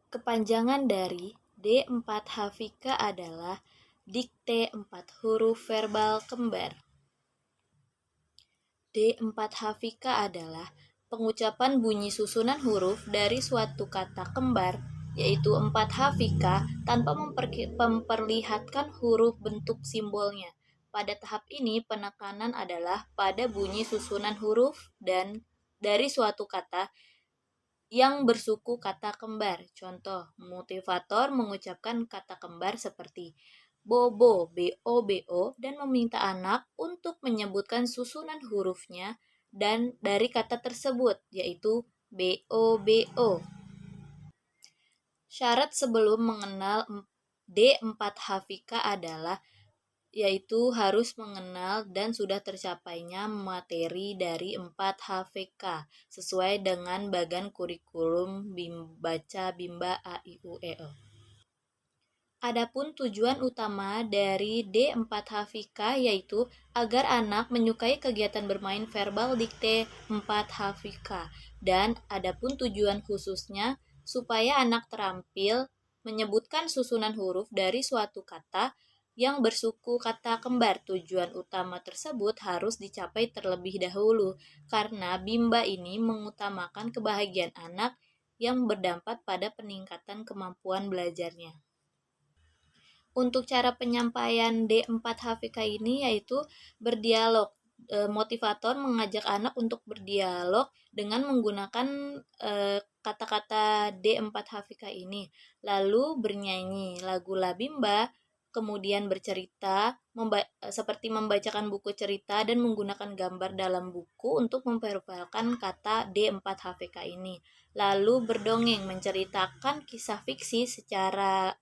Kepanjangan dari D4HVK adalah dikte 4 huruf verbal kembar. D4HVK adalah pengucapan bunyi susunan huruf dari suatu kata kembar, yaitu 4HVK, tanpa memperlihatkan huruf bentuk simbolnya. Pada tahap ini, penekanan adalah pada bunyi susunan huruf dan dari suatu kata yang bersuku kata kembar. Contoh, motivator mengucapkan kata kembar seperti bobo, bo, dan meminta anak untuk menyebutkan susunan hurufnya dan dari kata tersebut, yaitu bo. Syarat sebelum mengenal D4HVK adalah yaitu harus mengenal dan sudah tercapainya materi dari 4HVK sesuai dengan bagan kurikulum baca Bimba A I U E O. Adapun tujuan utama dari D4HVK yaitu agar anak menyukai kegiatan bermain verbal dikte 4HVK, dan adapun tujuan khususnya supaya anak terampil menyebutkan susunan huruf dari suatu kata yang bersuku kata kembar. Tujuan utama tersebut harus dicapai terlebih dahulu karena Bimba ini mengutamakan kebahagiaan anak yang berdampak pada peningkatan kemampuan belajarnya. Untuk cara penyampaian D4HVK ini yaitu berdialog. Motivator mengajak anak untuk berdialog dengan menggunakan kata-kata D4HVK ini, lalu bernyanyi lagu Labimba, kemudian bercerita seperti membacakan buku cerita dan menggunakan gambar dalam buku untuk memperkenalkan kata D4HVK ini. Lalu berdongeng, menceritakan kisah fiksi secara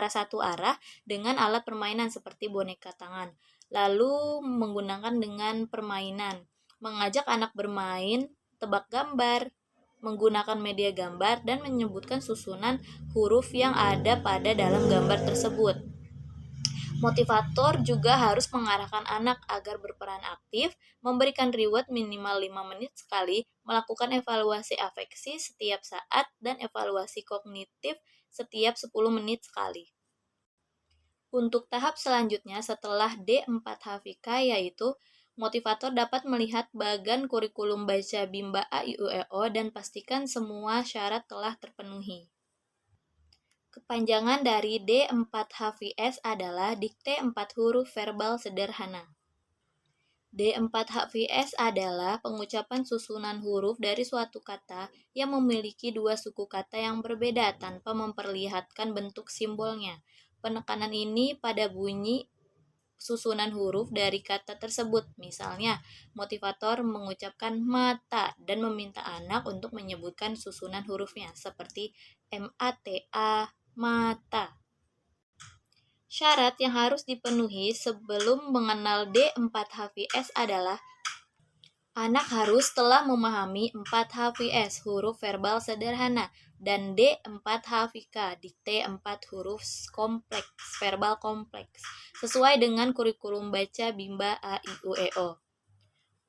satu arah dengan alat permainan seperti boneka tangan. Lalu menggunakan dengan permainan, mengajak anak bermain tebak gambar, menggunakan media gambar dan menyebutkan susunan huruf yang ada pada dalam gambar tersebut. Motivator juga harus mengarahkan anak agar berperan aktif, memberikan reward minimal 5 menit sekali, melakukan evaluasi afeksi setiap saat, dan evaluasi kognitif setiap 10 menit sekali. Untuk tahap selanjutnya setelah D4HVK yaitu motivator dapat melihat bagan kurikulum baca Bimba A I U E O dan pastikan semua syarat telah terpenuhi. Kepanjangan dari D4HVS adalah dikte 4 huruf verbal sederhana. D4HVS adalah pengucapan susunan huruf dari suatu kata yang memiliki dua suku kata yang berbeda tanpa memperlihatkan bentuk simbolnya. Penekanan ini pada bunyi susunan huruf dari kata tersebut. Misalnya, motivator mengucapkan mata dan meminta anak untuk menyebutkan susunan hurufnya seperti MATA, mata. Syarat yang harus dipenuhi sebelum mengenal D4HVS adalah anak harus telah memahami 4HVS, huruf verbal sederhana, dan D4HVK, dikte 4 huruf kompleks, verbal kompleks, sesuai dengan kurikulum baca Bimba A I U E O.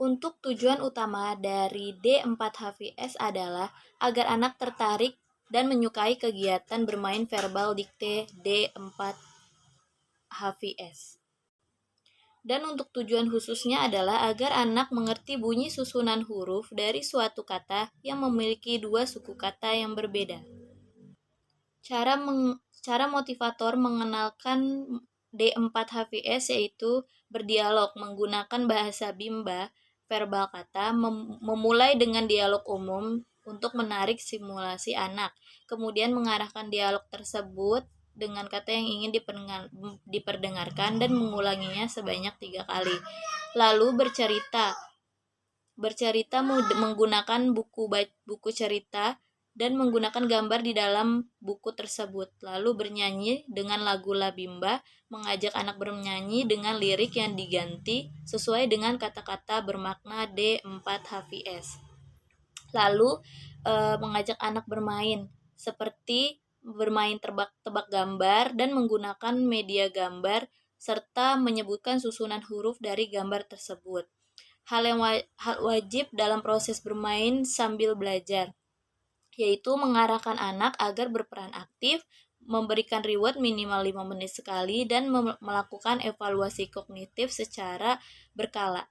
Untuk tujuan utama dari D4HVS adalah agar anak tertarik dan menyukai kegiatan bermain verbal dikte D4HVS. Dan untuk tujuan khususnya adalah agar anak mengerti bunyi susunan huruf dari suatu kata yang memiliki dua suku kata yang berbeda. Cara motivator mengenalkan D4HVS yaitu berdialog menggunakan bahasa Bimba, verbal kata, memulai dengan dialog umum untuk menarik simulasi anak, kemudian mengarahkan dialog tersebut dengan kata yang ingin diperdengarkan dan mengulanginya sebanyak 3 kali. Lalu bercerita menggunakan buku cerita dan menggunakan gambar di dalam buku tersebut. Lalu bernyanyi dengan lagu Labimba, mengajak anak bernyanyi dengan lirik yang diganti sesuai dengan kata-kata bermakna D4HVS. Lalu mengajak anak bermain seperti bermain tebak gambar dan menggunakan media gambar serta menyebutkan susunan huruf dari gambar tersebut. Hal wajib dalam proses bermain sambil belajar yaitu mengarahkan anak agar berperan aktif, memberikan reward minimal 5 menit sekali, dan melakukan evaluasi kognitif secara berkala.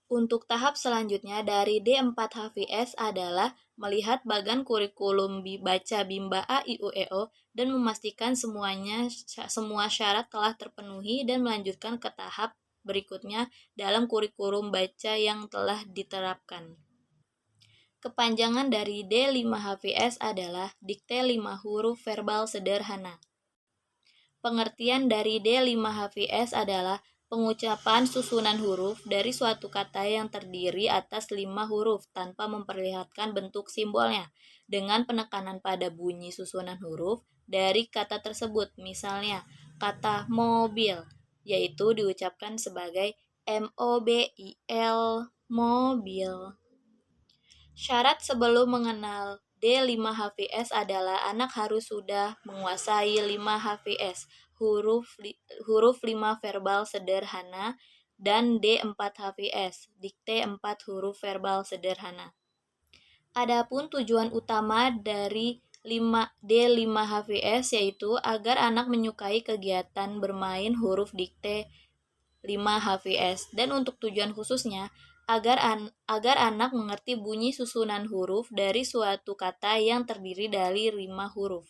Untuk tahap selanjutnya dari D4HVS adalah melihat bagan kurikulum baca Bimba A, I, U, E, O dan memastikan semua syarat telah terpenuhi dan melanjutkan ke tahap berikutnya dalam kurikulum baca yang telah diterapkan. Kepanjangan dari D5HVS adalah dikte 5 huruf verbal sederhana. Pengertian dari D5HVS adalah pengucapan susunan huruf dari suatu kata yang terdiri atas 5 huruf tanpa memperlihatkan bentuk simbolnya, dengan penekanan pada bunyi susunan huruf dari kata tersebut. Misalnya, kata mobil, yaitu diucapkan sebagai M-O-B-I-L, mobil. Syarat sebelum mengenal D5HVS adalah anak harus sudah menguasai 5HVS, huruf 5 verbal sederhana, dan D4HVS, dikte 4 huruf verbal sederhana. Adapun tujuan utama dari D5HVS yaitu agar anak menyukai kegiatan bermain huruf dikte 5HVS, dan untuk tujuan khususnya agar anak mengerti bunyi susunan huruf dari suatu kata yang terdiri dari 5 huruf.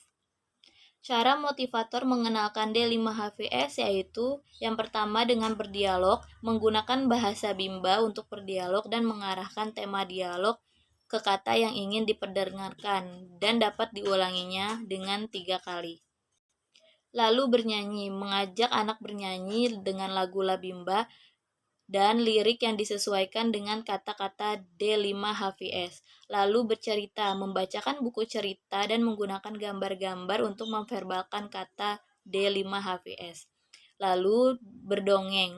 Cara motivator mengenalkan D5HVS yaitu yang pertama dengan berdialog, menggunakan bahasa Bimba untuk berdialog dan mengarahkan tema dialog ke kata yang ingin diperdengarkan dan dapat diulanginya dengan 3 kali. Lalu bernyanyi, mengajak anak bernyanyi dengan lagu Labimba dan lirik yang disesuaikan dengan kata-kata D5HVS. Lalu bercerita, membacakan buku cerita dan menggunakan gambar-gambar untuk memverbalkan kata D5HVS. Lalu berdongeng,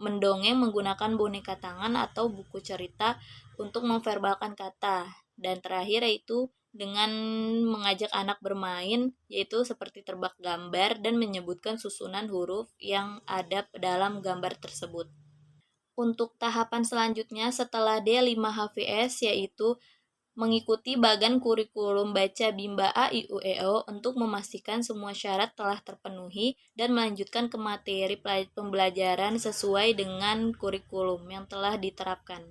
mendongeng menggunakan boneka tangan atau buku cerita untuk memverbalkan kata. Dan terakhir yaitu dengan mengajak anak bermain, yaitu seperti tebak gambar dan menyebutkan susunan huruf yang ada dalam gambar tersebut. Untuk tahapan selanjutnya setelah D5HVS yaitu mengikuti bagan kurikulum baca Bimba A, I, U, E, O untuk memastikan semua syarat telah terpenuhi dan melanjutkan ke materi pembelajaran sesuai dengan kurikulum yang telah diterapkan.